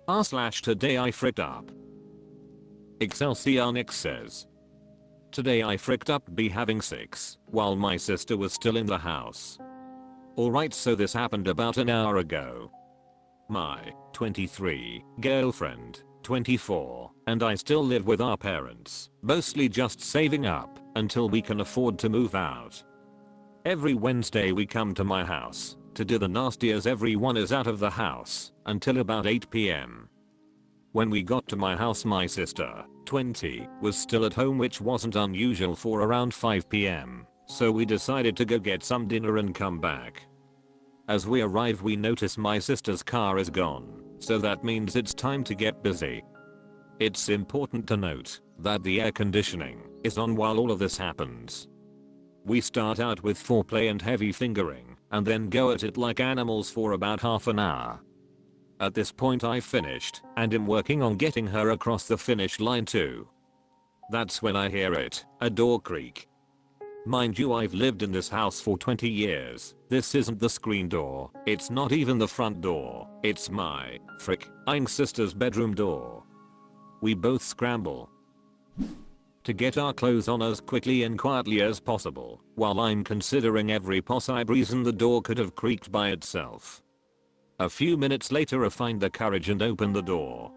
r/today I fricked up. Excelsior Nix says, today I fricked up be having sex while my sister was still in the house. Alright, so this happened about an hour ago. My 23 girlfriend, 24, and I still live with our parents, mostly just saving up until we can afford to move out. Every Wednesday we come to my house to do the nasty as everyone is out of the house until about 8 p.m. When we got to my house, my sister, 20, was still at home, which wasn't unusual for around 5 p.m. So we decided to go get some dinner and come back. As we arrive, we notice my sister's car is gone, so that means it's time to get busy. It's important to note that the air conditioning is on while all of this happens. We start out with foreplay and heavy fingering, and then go at it like animals for about half an hour. At this point I finished, and am working on getting her across the finish line too. That's when I hear it, a door creak. Mind you, I've lived in this house for 20 years. This isn't the screen door, it's not even the front door, it's my fricking sister's bedroom door. We both scramble to get our clothes on as quickly and quietly as possible, while I'm considering every possible reason the door could have creaked by itself. A few minutes later I find the courage and open the door.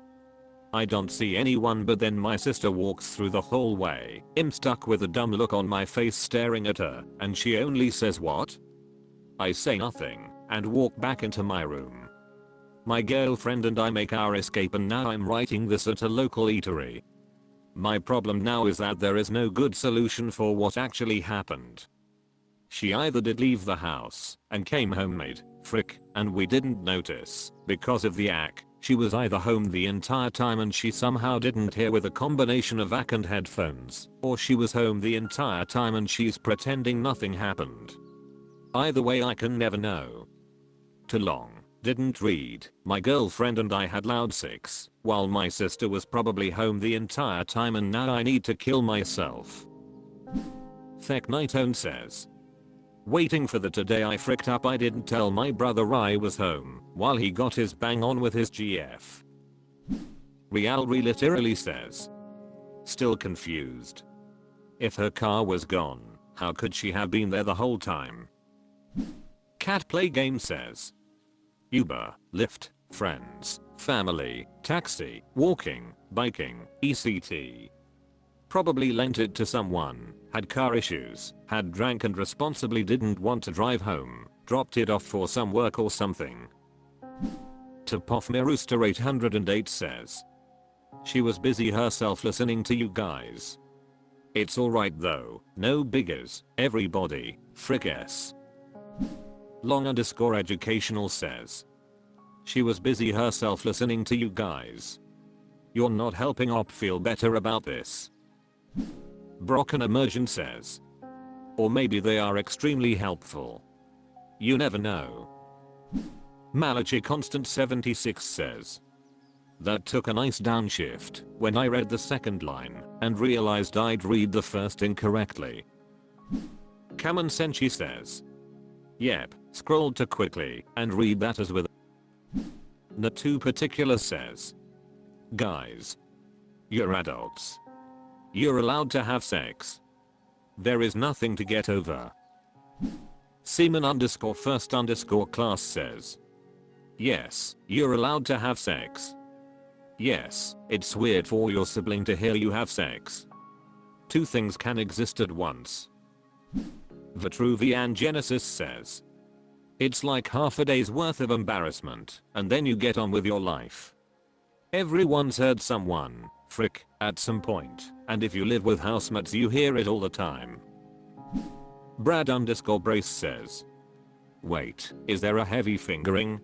I don't see anyone, but then my sister walks through the hallway. I'm stuck with a dumb look on my face staring at her, and she only says, "What?" I say nothing and walk back into my room. My girlfriend and I make our escape, and now I'm writing this at a local eatery. My problem now is that there is no good solution for what actually happened. She either did leave the house and came home late, and we didn't notice because of the act. She was either home the entire time and she somehow didn't hear with a combination of act and headphones, or she was home the entire time and she's pretending nothing happened. Either way, I can never know. Too long. Didn't read. My girlfriend and I had loud sex while my sister was probably home the entire time, and now I need to kill myself. Theknitone says, waiting for the today I fricked up. I didn't tell my brother I was home while he got his bang on with his GF. Realry literally says, still confused. If her car was gone, how could she have been there the whole time? Cat Play Game says, Uber, Lyft, friends, family, taxi, walking, biking, ECT. Probably lent it to someone, had car issues, had drank and responsibly didn't want to drive home, dropped it off for some work or something. Topofmer Rooster 808 says, she was busy herself listening to you guys. It's alright though, no biggers, everybody, frick-s. Long_educational says, she was busy herself listening to you guys. You're not helping Op feel better about this. Brocken Emergent says, or maybe they are extremely helpful. You never know. Malachi Constant 76 says, that took a nice downshift when I read the second line and realized I'd read the first incorrectly. Kamen Senshi says, yep, scrolled too quickly and read that as with. Natu Particular says, guys, you're adults. You're allowed to have sex. There is nothing to get over. Seaman_first_class says, yes, you're allowed to have sex. Yes, it's weird for your sibling to hear you have sex. Two things can exist at once. Vitruvian Genesis says, it's like half a day's worth of embarrassment, and then you get on with your life. Everyone's heard someone at some point, and if you live with housemates you hear it all the time. Brad_Brace says, wait, is there a heavy fingering?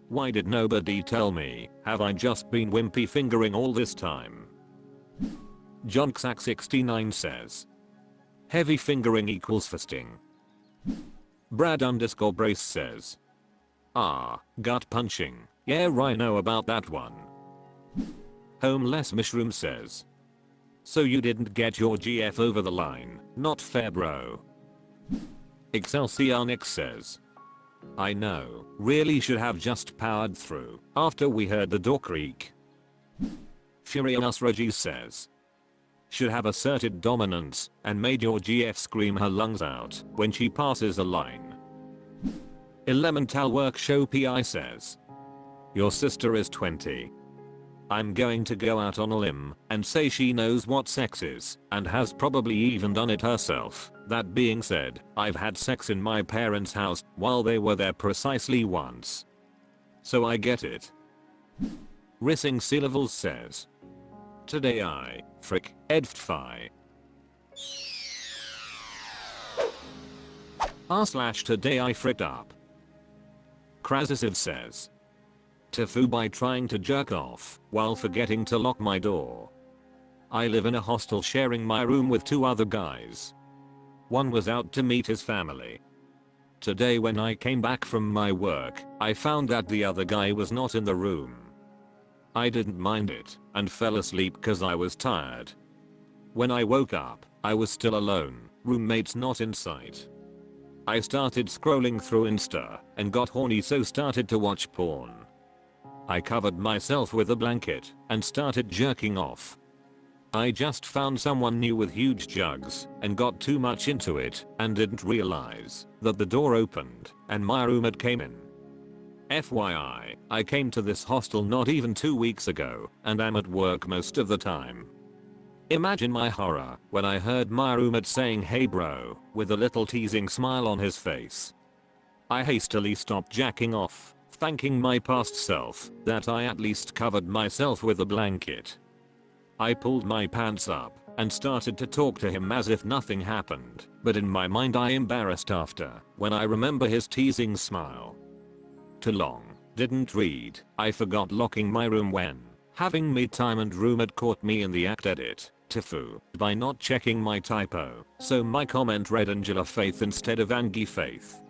Why did nobody tell me? Have I just been wimpy fingering all this time? Jonksack69 says, heavy fingering equals fisting. Brad_Brace says, gut punching, yeah I know about that one. Homeless Mushroom says, so you didn't get your GF over the line, not fair bro. Excelsior Nix says, I know, really should have just powered through after we heard the door creak. Furious Reggie says, should have asserted dominance and made your GF scream her lungs out when she passes a line. Elemental Work Show PI says, your sister is 20. I'm going to go out on a limb and say she knows what sex is and has probably even done it herself. That being said, I've had sex in my parents' house while they were there precisely once. So I get it. Rissing Sea Levels says, today I frick edfy. r/today I fricked up. Krasisiv says, TIFU by trying to jerk off while forgetting to lock my door. I live in a hostel sharing my room with 2 other guys. One was out to meet his family. Today when I came back from my work, I found that the other guy was not in the room. I didn't mind it and fell asleep cause I was tired. When I woke up, I was still alone, roommates not in sight. I started scrolling through Insta and got horny, so started to watch porn. I covered myself with a blanket and started jerking off. I just found someone new with huge jugs and got too much into it and didn't realize that the door opened and my roommate came in. FYI, I came to this hostel not even 2 weeks ago and I'm at work most of the time. Imagine my horror when I heard my roommate saying hey bro with a little teasing smile on his face. I hastily stopped jacking off, thanking my past self that I at least covered myself with a blanket. I pulled my pants up and started to talk to him as if nothing happened, but in my mind I embarrassed after when I remember his teasing smile. Too long, didn't read, I forgot locking my room when having me time and roommate caught me in the act edit, TIFU, by not checking my typo, so my comment read Angela Faith instead of Angie Faith.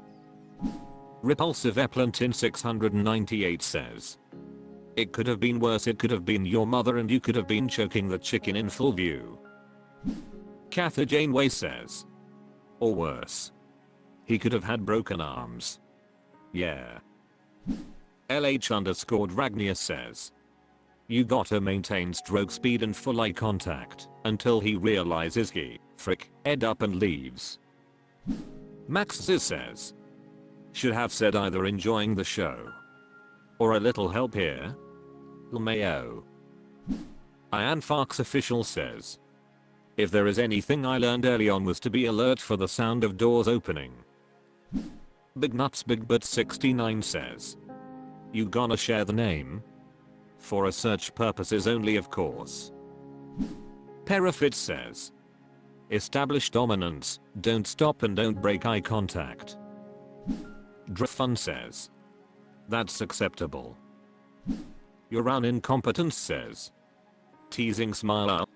Repulsive Eplantin 698 says, it could have been worse, it could have been your mother and you could have been choking the chicken in full view. Katha Janeway says, or worse. He could have had broken arms. Yeah. LH_Ragnia says, you gotta maintain stroke speed and full eye contact until he realizes he frick ed up and leaves. Max Ziz says, should have said either enjoying the show or a little help here. LMAO. Ian Fox Official says, if there is anything I learned early on was to be alert for the sound of doors opening. Big Nuts Big But 69 says, you gonna share the name? For research purposes only of course. Perifit says, establish dominance, don't stop and don't break eye contact. Drafun says, that's acceptable. Your incompetence says, teasing smile up.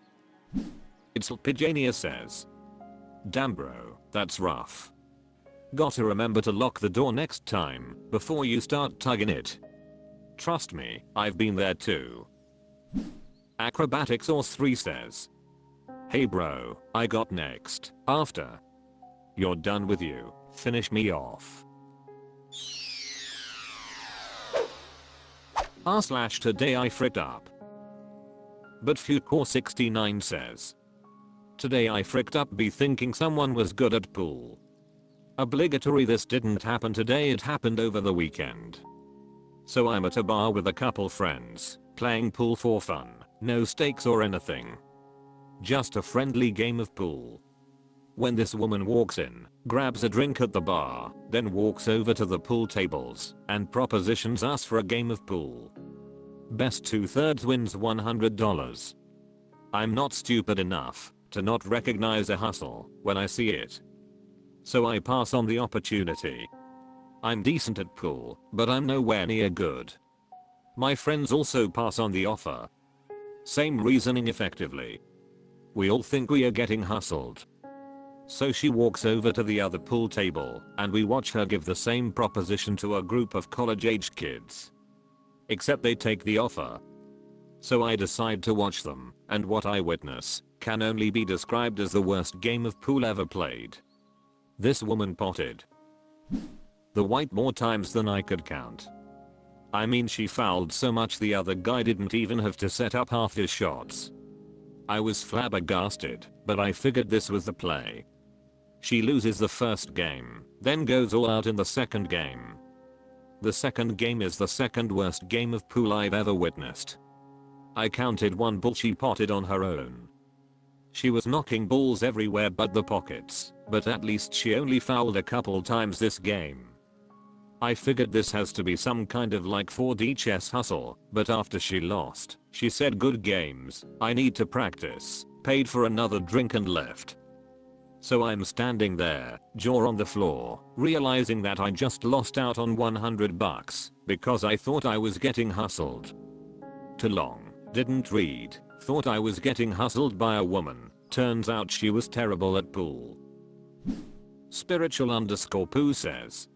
It's Pijania says, damn bro, that's rough. Gotta remember to lock the door next time before you start tugging it. Trust me, I've been there too. Acrobatics Source 3 says, hey bro, I got next. After you're done with you, finish me off. r/today I fricked up. But Fucore69 says, today I fricked up be thinking someone was good at pool. Obligatory, this didn't happen today, it happened over the weekend. So I'm at a bar with a couple friends, playing pool for fun, no stakes or anything. Just a friendly game of pool. When this woman walks in, grabs a drink at the bar, then walks over to the pool tables and propositions us for a game of pool. Best 2/3 wins $100. I'm not stupid enough to not recognize a hustle when I see it. So I pass on the opportunity. I'm decent at pool, but I'm nowhere near good. My friends also pass on the offer. Same reasoning effectively. We all think we are getting hustled. So she walks over to the other pool table and we watch her give the same proposition to a group of college-aged kids. Except they take the offer. So I decide to watch them, and what I witness can only be described as the worst game of pool ever played. This woman potted The white more times than I could count. I mean, she fouled so much the other guy didn't even have to set up half his shots. I was flabbergasted, but I figured this was the play. She loses the first game, then goes all out in the second game. The second game is the second worst game of pool I've ever witnessed. I counted one ball she potted on her own. She was knocking balls everywhere but the pockets, but at least she only fouled a couple times this game. I figured this has to be some kind of like 4D chess hustle, but after she lost, she said good games, I need to practice, paid for another drink and left. So I'm standing there, jaw on the floor, realizing that I just lost out on $100 because I thought I was getting hustled. Too long, didn't read, thought I was getting hustled by a woman, turns out she was terrible at pool. Spiritual_poo says,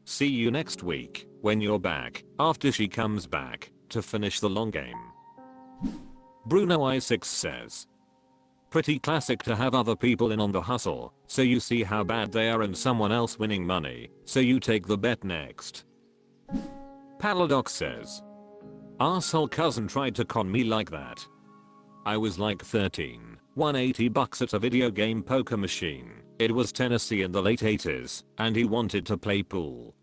see you next week, when you're back, after she comes back, to finish the long game. Bruno I6 says, pretty classic to have other people in on the hustle, so you see how bad they are and someone else winning money, so you take the bet next. Paladox says, arsehole cousin tried to con me like that. I was like 13, won $80 at a video game poker machine. It was Tennessee in the late 80s, and he wanted to play pool.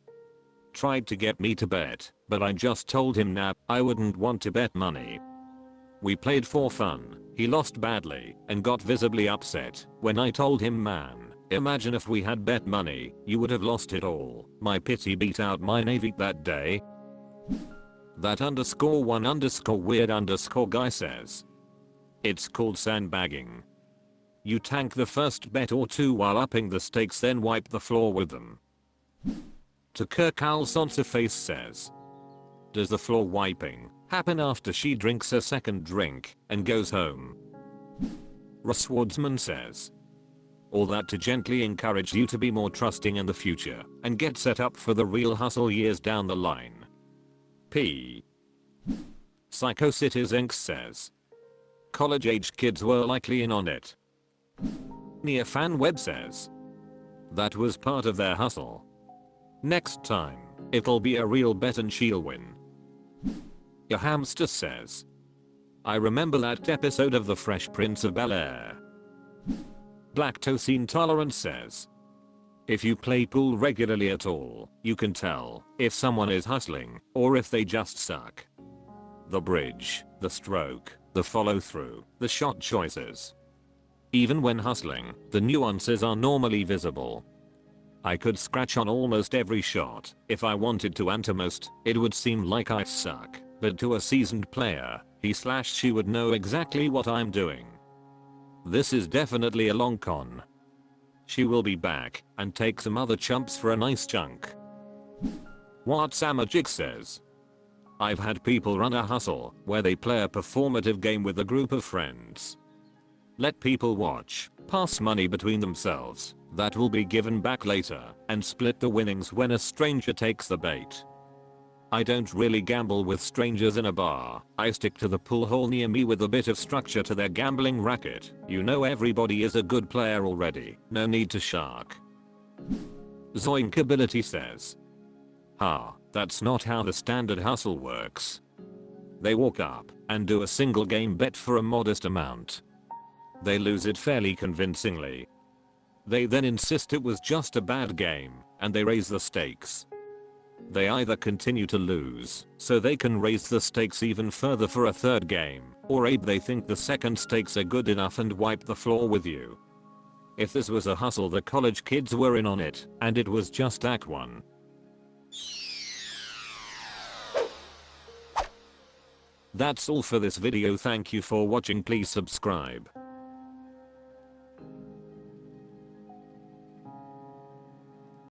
Tried to get me to bet, but I just told him nah, I wouldn't want to bet money. We played for fun, he lost badly, and got visibly upset when I told him man, imagine if we had bet money, you would have lost it all. My pity beat out my navy that day. That _1_weird_ guy says, it's called sandbagging. You tank the first bet or two while upping the stakes, then wipe the floor with them. To Kirk Alsonsaface says, does the floor wiping happen after she drinks her second drink and goes home? Russ Woodsman says, all that to gently encourage you to be more trusting in the future and get set up for the real hustle years down the line. P. Psychocities Inc. says, college-aged kids were likely in on it. Nia Fan Web says, that was part of their hustle. Next time, it'll be a real bet and she'll win. Your hamster says, I remember that episode of The Fresh Prince of Bel-Air. Lactose Intolerant says, if you play pool regularly at all, you can tell if someone is hustling or if they just suck. The bridge, the stroke, the follow through, the shot choices. Even when hustling, the nuances are normally visible. I could scratch on almost every shot if I wanted to, and to most, it would seem like I suck, but to a seasoned player, he/she would know exactly what I'm doing. This is definitely a long con. She will be back and take some other chumps for a nice chunk. What Samagic says, I've had people run a hustle where they play a performative game with a group of friends. Let people watch, pass money between themselves, that will be given back later, and split the winnings when a stranger takes the bait. I don't really gamble with strangers in a bar, I stick to the pool hall near me with a bit of structure to their gambling racket. You know everybody is a good player already, no need to shark. Zoinkability says, that's not how the standard hustle works. They walk up and do a single game bet for a modest amount. They lose it fairly convincingly. They then insist it was just a bad game, and they raise the stakes. They either continue to lose, so they can raise the stakes even further for a third game, or they think the second stakes are good enough and wipe the floor with you. If this was a hustle, the college kids were in on it, and it was just Act 1. That's all for this video. Thank you for watching. Please subscribe.